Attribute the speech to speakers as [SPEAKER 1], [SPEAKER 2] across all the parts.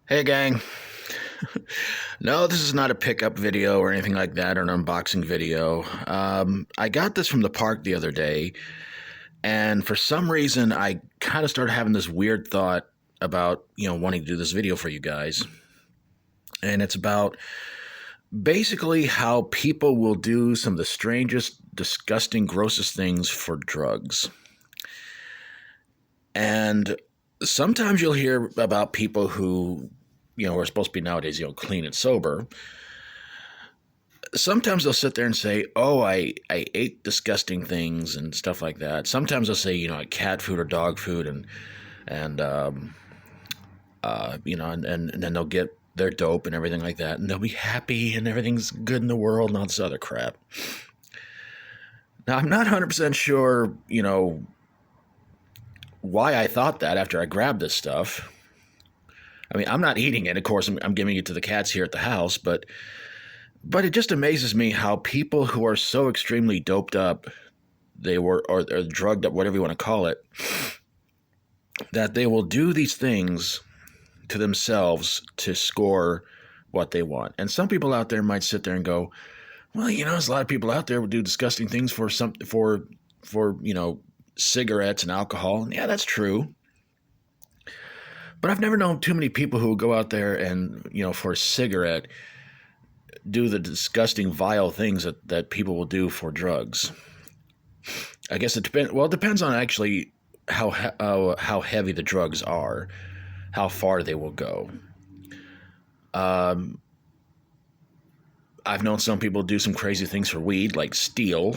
[SPEAKER 1] Hey gang. No, this is not a pickup video or anything like that or an unboxing video. I got this from the park the other day, and for some reason I kind of started having this weird thought about, wanting to do this video for you guys. And it's about basically how people will do some of the strangest, disgusting, grossest things for drugs. And sometimes you'll hear about people who, are supposed to be nowadays, clean and sober. Sometimes they'll sit there and say, "Oh, I ate disgusting things and stuff like that." Sometimes they'll say, like cat food or dog food, and then they'll get their dope and everything like that, and they'll be happy and everything's good in the world and all this other crap. Now, I'm not 100% sure, why I thought that after I grabbed this stuff. I mean, I'm not eating it. Of course, I'm giving it to the cats here at the house, but it just amazes me how people who are so extremely doped up, or drugged up, whatever you want to call it, that they will do these things to themselves to score what they want. And some people out there might sit there and go, "Well, there's a lot of people out there who do disgusting things for cigarettes and alcohol." And yeah, that's true. But I've never known too many people who go out there and, for a cigarette, do the disgusting, vile things that people will do for drugs. I guess it depends. Well, it depends on actually how heavy the drugs are, how far they will go. I've known some people do some crazy things for weed, like steal,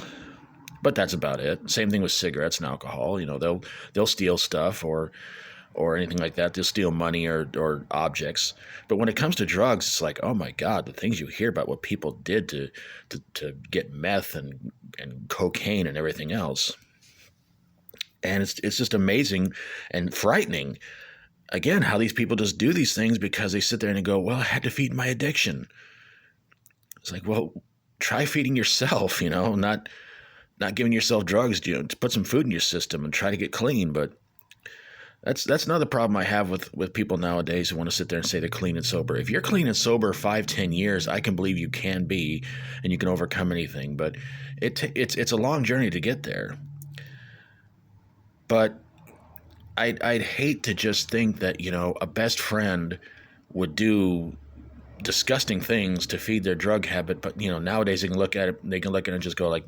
[SPEAKER 1] but that's about it. Same thing with cigarettes and alcohol. They'll steal stuff or anything like that. They'll steal money or objects. But when it comes to drugs, it's like, oh my God, the things you hear about what people did to get meth and cocaine and everything else. And it's just amazing and frightening, again, how these people just do these things because they sit there and go, "Well, I had to feed my addiction." It's like, well, try feeding yourself, not giving yourself drugs, to put some food in your system and try to get clean. But that's another problem I have with people nowadays who want to sit there and say they're clean and sober. If you're clean and sober 5-10 years, I can believe you can be, and you can overcome anything. But it's a long journey to get there. But I'd hate to just think that a best friend would do disgusting things to feed their drug habit. But nowadays they can look at it and just go like,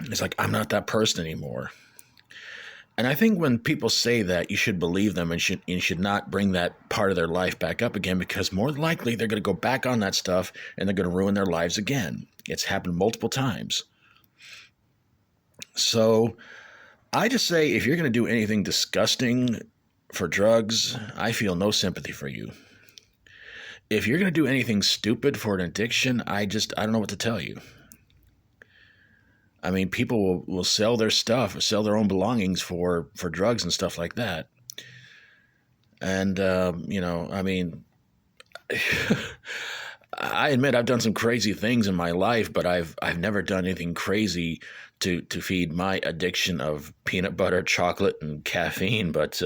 [SPEAKER 1] it's like, I'm not that person anymore. And I think when people say that, you should believe them and should not bring that part of their life back up again, because more than likely they're going to go back on that stuff and they're going to ruin their lives again. It's happened multiple times. So I just say, if you're going to do anything disgusting for drugs, I feel no sympathy for you. If you're going to do anything stupid for an addiction, I don't know what to tell you. I mean, people will sell their stuff, sell their own belongings for drugs and stuff like that. And, I mean, I admit I've done some crazy things in my life, but I've never done anything crazy to feed my addiction of peanut butter, chocolate, and caffeine. But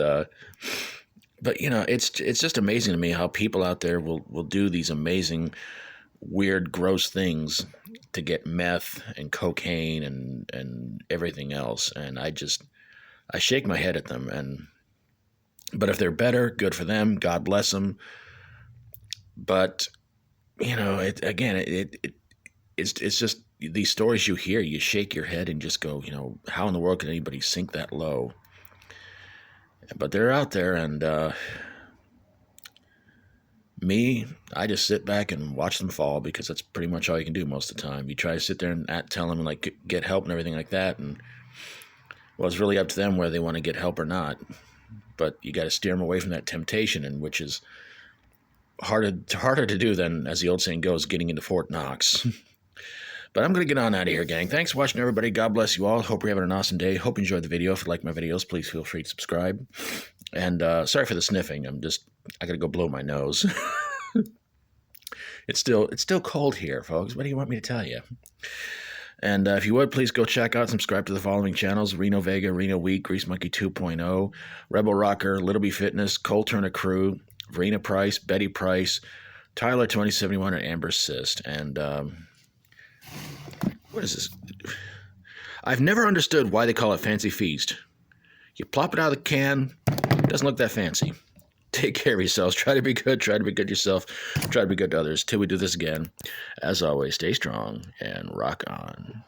[SPEAKER 1] it's just amazing to me how people out there will do these amazing, weird, gross things to get meth and cocaine and everything else. And I shake my head at them. But if they're better, good for them. God bless them. But it's just these stories you hear, you shake your head and just go, how in the world can anybody sink that low? But they're out there, and I just sit back and watch them fall, because that's pretty much all you can do most of the time. You try to sit there and tell them, like, get help and everything like that, and, well, it's really up to them whether they want to get help or not. But you got to steer them away from that temptation, and which is harder to do than, as the old saying goes, getting into Fort Knox. But I'm going to get on out of here, gang. Thanks for watching, everybody. God bless you all. Hope you're having an awesome day. Hope you enjoyed the video. If you like my videos, please feel free to subscribe. And sorry for the sniffing. I got to go blow my nose. It's still cold here, folks. What do you want me to tell you? And if you would, please go check out, subscribe to the following channels: Reno Vega, Reno Wheat, Grease Monkey 2.0, Rebel Rocker, Lil B Fitness, Coulterna Crew, Varina Price, Betty Price, Tyler 2071, and Amber Syst. And what is this? I've never understood why they call it Fancy Feast. You plop it out of the can, it doesn't look that fancy. Take care of yourselves. Try to be good. Try to be good yourself. Try to be good to others. Till we do this again, as always, stay strong and rock on.